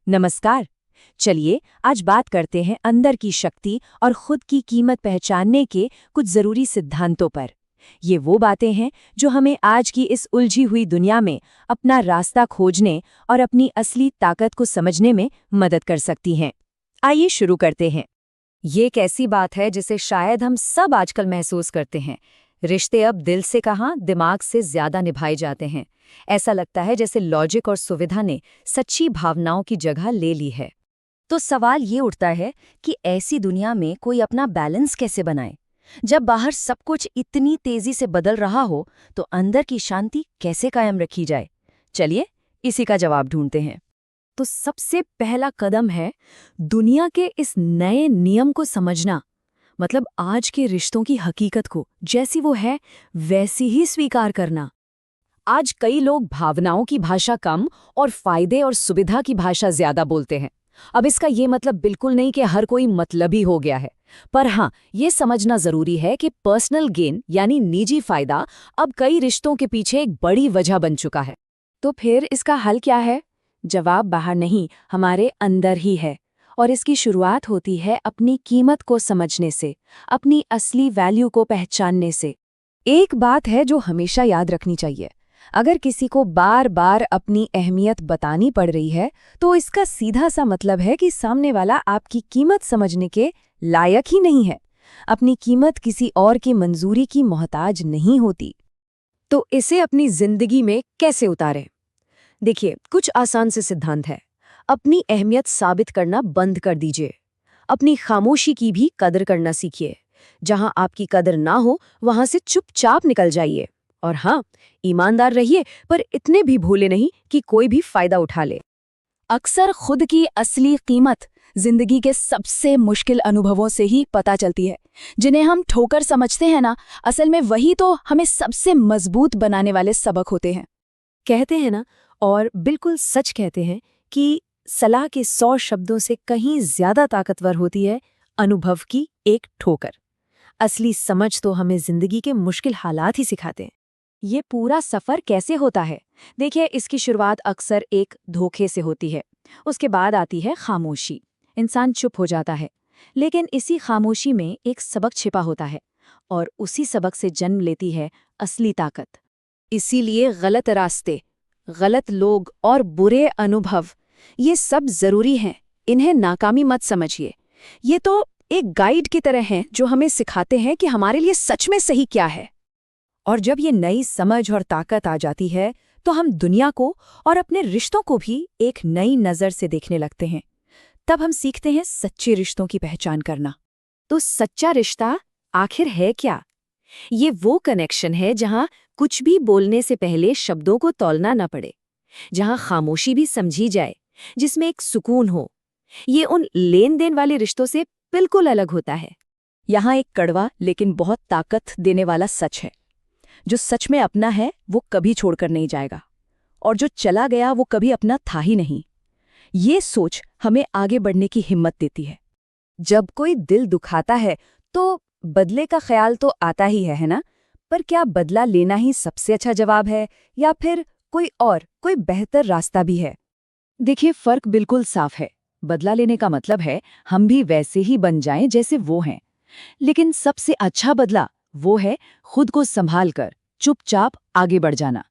नमस्कार। चलिए आज बात करते हैं अंदर की शक्ति और खुद की कीमत पहचानने के कुछ जरूरी सिद्धांतों पर। ये वो बातें हैं जो हमें आज की इस उलझी हुई दुनिया में अपना रास्ता खोजने और अपनी असली ताकत को समझने में मदद कर सकती हैं। आइए शुरू करते हैं। ये एक ऐसी बात है जिसे शायद हम सब आजकल महसूस करते हैं। रिश्ते अब दिल से कहाँ दिमाग से ज्यादा निभाए जाते हैं। ऐसा लगता है जैसे लॉजिक और सुविधा ने सच्ची भावनाओं की जगह ले ली है। तो सवाल ये उठता है कि ऐसी दुनिया में कोई अपना बैलेंस कैसे बनाए। जब बाहर सब कुछ इतनी तेजी से बदल रहा हो तो अंदर की शांति कैसे कायम रखी जाए। चलिए इसी का जवाब ढूंढते हैं। तो सबसे पहला कदम है दुनिया के इस नए नियम को समझना। मतलब आज के रिश्तों की हकीकत को जैसी वो है वैसी ही स्वीकार करना। आज कई लोग भावनाओं की भाषा कम और फायदे और सुविधा की भाषा ज्यादा बोलते हैं। अब इसका ये मतलब बिल्कुल नहीं कि हर कोई मतलबी हो गया है, पर हाँ ये समझना जरूरी है कि पर्सनल गेन यानी निजी फायदा अब कई रिश्तों के पीछे एक बड़ी वजह बन चुका है। तो फिर इसका हल क्या है? जवाब बाहर नहीं, हमारे अंदर ही है। और इसकी शुरुआत होती है अपनी कीमत को समझने से, अपनी असली वैल्यू को पहचानने से। एक बात है जो हमेशा याद रखनी चाहिए, अगर किसी को बार बार अपनी अहमियत बतानी पड़ रही है तो इसका सीधा सा मतलब है कि सामने वाला आपकी कीमत समझने के लायक ही नहीं है। अपनी कीमत किसी और की मंजूरी की मोहताज नहीं होती। तो इसे अपनी जिंदगी में कैसे उतारें? देखिए, कुछ आसान से सिद्धांत है। अपनी अहमियत साबित करना बंद कर दीजिए। अपनी खामोशी की भी कदर करना सीखिए। जहां आपकी कदर ना हो वहां से चुपचाप निकल जाइए। और हाँ, ईमानदार रहिए, पर इतने भी भूले नहीं कि कोई भी फायदा उठा ले। अक्सर खुद की असली कीमत जिंदगी के सबसे मुश्किल अनुभवों से ही पता चलती है। जिन्हें हम ठोकर समझते हैं ना, असल में वही तो हमें सबसे मजबूत बनाने वाले सबक होते हैं। कहते हैं ना, और बिल्कुल सच कहते हैं कि सलाह के 100 शब्दों से कहीं ज्यादा ताकतवर होती है अनुभव की एक ठोकर। असली समझ तो हमें जिंदगी के मुश्किल हालात ही सिखाते हैं। ये पूरा सफर कैसे होता है? देखिए, इसकी शुरुआत अक्सर एक धोखे से होती है। उसके बाद आती है खामोशी। इंसान चुप हो जाता है, लेकिन इसी खामोशी में एक सबक छिपा होता है और उसी सबक से जन्म लेती है असली ताकत। इसीलिए गलत रास्ते, गलत लोग और बुरे अनुभव ये सब जरूरी हैं। इन्हें नाकामी मत समझिए। ये तो एक गाइड की तरह हैं जो हमें सिखाते हैं कि हमारे लिए सच में सही क्या है। और जब ये नई समझ और ताकत आ जाती है तो हम दुनिया को और अपने रिश्तों को भी एक नई नज़र से देखने लगते हैं। तब हम सीखते हैं सच्चे रिश्तों की पहचान करना। तो सच्चा रिश्ता आखिर है क्या? ये वो कनेक्शन है जहां कुछ भी बोलने से पहले शब्दों को तौलना न पड़े, जहां खामोशी भी समझी जाए, जिसमें एक सुकून हो। ये उन लेन देन वाले रिश्तों से बिल्कुल अलग होता है। यहाँ एक कड़वा लेकिन बहुत ताकत देने वाला सच है। जो सच में अपना है वो कभी छोड़कर नहीं जाएगा, और जो चला गया वो कभी अपना था ही नहीं। ये सोच हमें आगे बढ़ने की हिम्मत देती है। जब कोई दिल दुखाता है तो बदले का ख्याल तो आता ही है ना? पर क्या बदला लेना ही सबसे अच्छा जवाब है, या फिर कोई बेहतर रास्ता भी है? देखिए, फर्क बिल्कुल साफ है। बदला लेने का मतलब है हम भी वैसे ही बन जाएं जैसे वो हैं। लेकिन सबसे अच्छा बदला वो है खुद को संभाल कर चुपचाप आगे बढ़ जाना।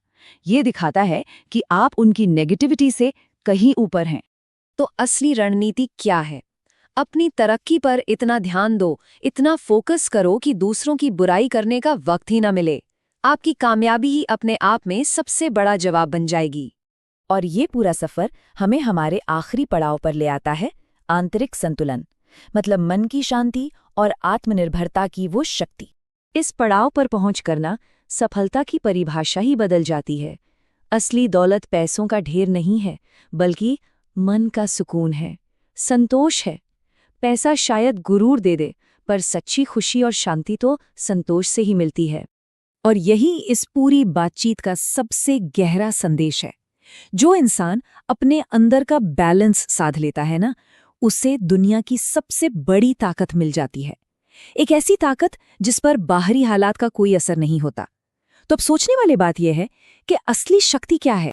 ये दिखाता है कि आप उनकी नेगेटिविटी से कहीं ऊपर हैं। तो असली रणनीति क्या है? अपनी तरक्की पर इतना ध्यान दो, इतना फोकस करो कि दूसरों की बुराई करने का वक्त ही ना मिले। आपकी कामयाबी ही अपने आप में सबसे बड़ा जवाब बन जाएगी। और ये पूरा सफर हमें हमारे आखिरी पड़ाव पर ले आता है, आंतरिक संतुलन। मतलब मन की शांति और आत्मनिर्भरता की वो शक्ति। इस पड़ाव पर पहुंच करना सफलता की परिभाषा ही बदल जाती है। असली दौलत पैसों का ढेर नहीं है, बल्कि मन का सुकून है, संतोष है। पैसा शायद गुरूर दे दे, पर सच्ची खुशी और शांति तो संतोष से ही मिलती है। और यही इस पूरी बातचीत का सबसे गहरा संदेश है। जो इंसान अपने अंदर का बैलेंस साध लेता है ना, उसे दुनिया की सबसे बड़ी ताकत मिल जाती है। एक ऐसी ताकत जिस पर बाहरी हालात का कोई असर नहीं होता। तो अब सोचने वाली बात यह है कि असली शक्ति क्या है।